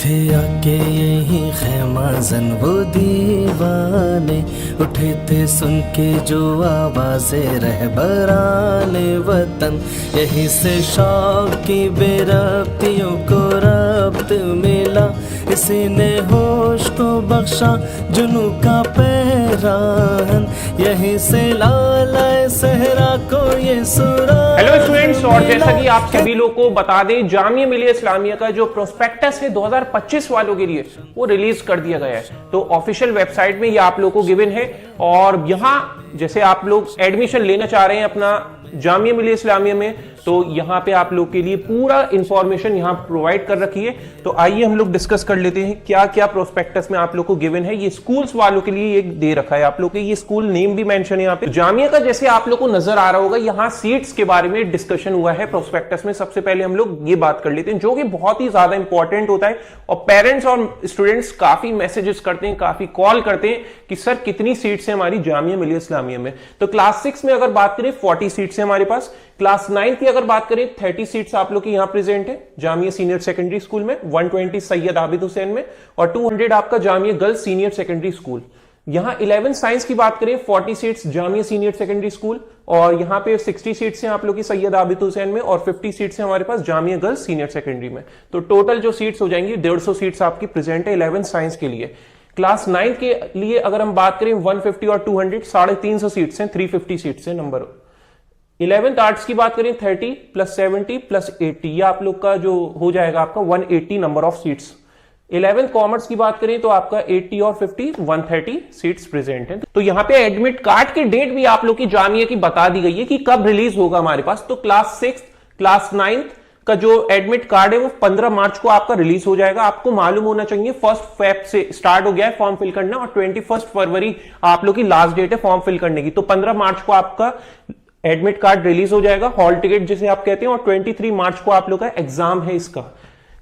थे आके यही खैमाजन वो दीवाने, उठे थे सुन के जो आवाज़ें रहबराने वतन। यहीं से शौक की बेरब्तियों को रब्त मिला, इसी ने होश को बख्शा जुनू का पैराहन। यहीं से लाला सहरा को ये सुरा। हेलो स्टूडेंट्स, और जैसा कि आप सभी लोग को बता दें, जामिया मिलिया इस्लामिया का जो प्रोस्पेक्टस है 2025 वालों के लिए वो रिलीज कर दिया गया है। तो ऑफिशियल वेबसाइट में ये आप लोग को गिवन है, और यहां जैसे आप लोग एडमिशन लेना चाह रहे हैं अपना जामिया मिलिया इस्लामिया में, तो यहां पे आप लोग के लिए पूरा इंफॉर्मेशन यहां प्रोवाइड कर रखी है। तो आइए हम लोग डिस्कस कर लेते हैं क्या क्या प्रोस्पेक्टस में आप लोग को गिवन है। ये स्कूल्स वालों के लिए ये दे रखा है, आप लोग के ये स्कूल नेम भी मेंशन है यहाँ पे। जामिया का जैसे आप लोग को नजर आ रहा होगा, यहाँ सीट्स के बारे में डिस्कशन हुआ है प्रोस्पेक्टस में। सबसे पहले हम लोग ये बात कर लेते हैं जो कि बहुत ही ज्यादा इंपॉर्टेंट होता है, और पेरेंट्स और स्टूडेंट्स काफी मैसेजेस करते हैं, काफी कॉल करते हैं कि सर कितनी सीट्स है हमारी जामिया मिलिया इस्लामिया में। तो क्लास 6 में अगर बात करें 40 सीट्स है हमारे पास। क्लास 9 की अगर बात करें 30 सीट्स आप लोग की यहां प्रेजेंट है जामिया सीनियर सेकेंडरी स्कूल में, 120 सैयद आबिद हुसैन में, और 200 आपका Jamia girls senior secondary school. यहां 11 साइंस की बात करें 40 seats Jamia senior secondary school, और यहां पे 60 सीट्स हैं आप लोग की सैयद आबिद हुसैन में, और 50 सीट्स हैं हमारे पास जामिया गर्ल्स सीनियर सेकेंडरी में। तो टोटल जो सीट्स हो जाएंगी 150 सीट्स आपकी प्रेजेंट है 11 साइंस के लिए। क्लास 9 के लिए अगर हम बात करें 150 और 200 350 सीट्स हैं, 350 सीट्स हैं नंबर। 11th आर्ट्स की बात करें 30 + 70 + 80, ये आप लोग का जो हो जाएगा आपका 180 number of seats. 11th commerce की बात करें तो आपका 80 और 50 130 सीट्स प्रेजेंट हैं। तो यहाँ पे एडमिट कार्ड की डेट भी आप लोग की जामिया की बता दी गई है कि कब रिलीज होगा हमारे पास। तो क्लास 6 क्लास 9 का जो एडमिट कार्ड है वो 15 मार्च को आपका रिलीज हो जाएगा। आपको मालूम होना चाहिए 1 फेब से स्टार्ट हो गया है फॉर्म फिल करना, और 21 फरवरी आप लोग की लास्ट डेट है फॉर्म फिल करने की। तो 15 मार्च को आपका एडमिट कार्ड रिलीज हो जाएगा, हॉल टिकट जिसे आप कहते हैं, और 23 मार्च को आप लोग का एग्जाम है इसका।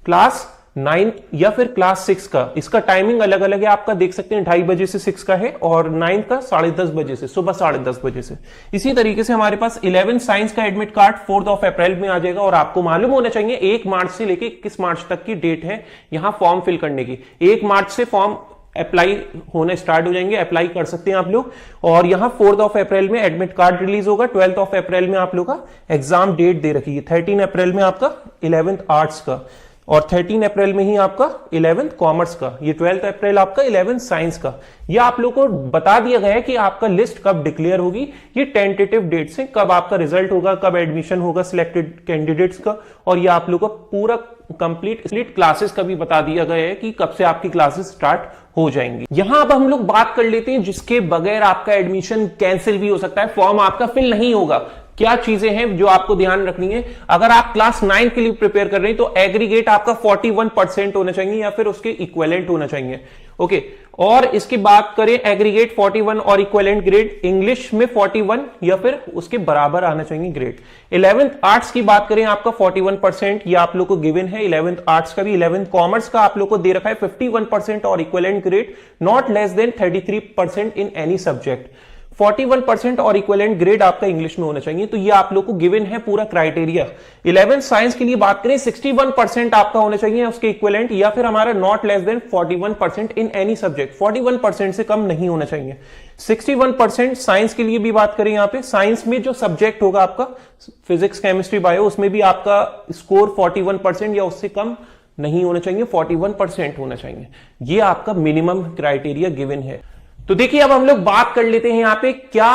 क्लास 9 या फिर क्लास 6 का इसका टाइमिंग अलग अलग है, आपका देख सकते हैं 2:30 बजे से 6 का है, और 9 का 10:30 बजे से, सुबह 10:30 बजे से। इसी तरीके से हमारे पास 11 साइंस का एडमिट कार्ड 4 अप्रैल में आ जाएगा, और आपको मालूम होना चाहिए 1 मार्च से लेकर 21 मार्च तक की डेट है यहां फॉर्म फिल करने की। 1 मार्च से फॉर्म अप्लाई होने स्टार्ट हो जाएंगे, अप्लाई कर सकते हैं आप लोग। और यहां 4 अप्रैल में एडमिट कार्ड रिलीज होगा, 12 अप्रैल में आप लोग का एग्जाम डेट दे रखी है, 13 अप्रैल में आपका 11th आर्ट्स का, और 13 अप्रैल में ही आपका 11th कॉमर्स का, ये 12 अप्रैल आपका 11th साइंस का। ये आप लोग को बता दिया गया है कि आपका लिस्ट कब डिक्लेयर होगी, ये टेंटेटिव डेट से कब आपका रिजल्ट होगा, कब एडमिशन होगा सिलेक्टेड कैंडिडेट्स का, और ये आप लोग को पूरा कंप्लीट क्लासेस का भी बता दिया गया है कि कब से आपकी क्लासेस स्टार्ट हो जाएंगी। यहां अब हम लोग बात कर लेते हैं जिसके बगैर आपका एडमिशन कैंसिल भी हो सकता है, फॉर्म आपका फिल नहीं होगा। क्या चीजें हैं जो आपको ध्यान रखनी है? अगर आप क्लास 9 के लिए प्रिपेयर कर रहे हैं तो एग्रीगेट आपका 41% होना चाहिए या फिर उसके इक्विवेलेंट होना चाहिए। ओके, और इसकी बात करें एग्रीगेट 41 और इक्विवेलेंट ग्रेड, इंग्लिश में 41 या फिर उसके बराबर आना चाहिए ग्रेड। 11th आर्ट्स की बात करें आपका 41%, ये आप लोग को गिवन है 11th आर्ट्स का भी। 11th कॉमर्स का आप लोग को दे रखा है 51% और equivalent grade not less than 33% in any subject. 41% और इक्विवेलेंट ग्रेड आपका इंग्लिश में होना चाहिए। तो ये आप लोग को गिवन है पूरा क्राइटेरिया। 11th साइंस के लिए बात करें 61% आपका होना चाहिए उसके इक्विवेलेंट, या फिर हमारा not less than 41% in any subject, 41% से कम नहीं होना चाहिए। 61% साइंस के लिए भी बात करें, यहां पे साइंस में जो सब्जेक्ट होगा आपका फिजिक्स केमिस्ट्री बायो, उसमें भी आपका स्कोर 41% या उससे कम नहीं होना चाहिए, 41% होना चाहिए। ये आपका मिनिमम क्राइटेरिया गिवन है। तो देखिए अब हम लोग बात कर लेते हैं यहां पे क्या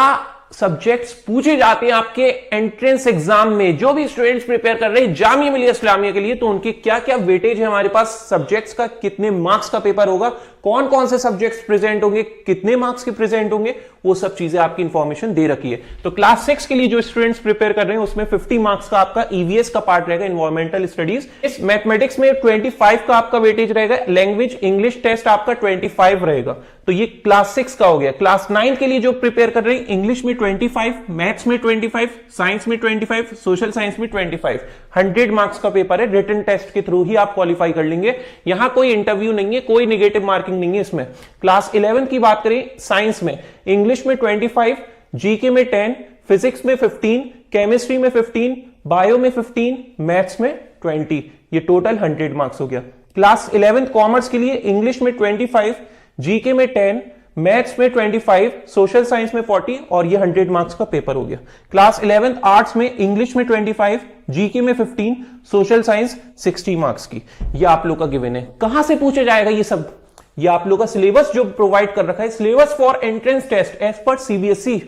सब्जेक्ट्स पूछे जाते हैं आपके एंट्रेंस एग्जाम में। जो भी स्टूडेंट्स प्रिपेयर कर रहे हैं जामिया मिलिया इस्लामिया के लिए, तो उनके क्या क्या वेटेज है हमारे पास, सब्जेक्ट्स का कितने मार्क्स का पेपर होगा, कौन कौन से सब्जेक्ट्स प्रेजेंट होंगे, कितने मार्क्स के प्रेजेंट होंगे, वो सब चीजें आपकी इंफॉर्मेशन दे रखी है। तो क्लास 6 के लिए जो स्टूडेंट्स प्रिपेयर कर रहे हैं उसमें 50 मार्क्स का आपका ईवीएस का पार्ट रहेगा, इन्वायरमेंटल स्टडीज। इस मैथमेटिक्स में 25 का आपका वेटेज रहेगा, लैंग्वेज इंग्लिश टेस्ट आपका 25 रहेगा। तो ये क्लास 6 का हो गया। क्लास 9 के लिए जो प्रिपेयर कर रहे हैं, इंग्लिश में 25, मैथ्स में 25, साइंस में 25, सोशल साइंस में 25, 100 मार्क्स का पेपर है, रिटन टेस्ट के थ्रू ही आप क्वालिफाई कर लेंगे। यहां कोई इंटरव्यू नहीं है, कोई नेगेटिव मार्किंग नहीं है इसमें। क्लास 11 की बात करें साइंस में, इंग्लिश में 25, जीके में 10, फिजिक्स में 15, केमिस्ट्री में 15, बायो में 15, मैथ्स में 20, ये टोटल 100 मार्क्स हो गया। क्लास 11th कॉमर्स के लिए इंग्लिश में 25, जीके में 10, मैथ्स में 25, सोशल साइंस में 40 और ये 100 मार्क्स का पेपर हो गया। क्लास 11th आर्ट्स में इंग्लिश में 25, जीके में 15, सोशल साइंस 60 मार्क्स की। ये आप लोग का गिवन है। कहां से पूछा जाएगा ये सब? ये आप लोग का सिलेबस जो प्रोवाइड कर रखा है, syllabus for entrance test as per CBSE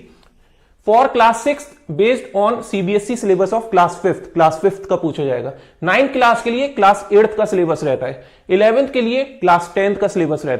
for class 6 based on CBSE syllabus of class 5th। Class 5th का पूछा जाएगा। 9th क्लास के लिए क्लास 8th का सिलेबस रहता है, 11th के लिए क्लास 10th का सिलेबस रहता है।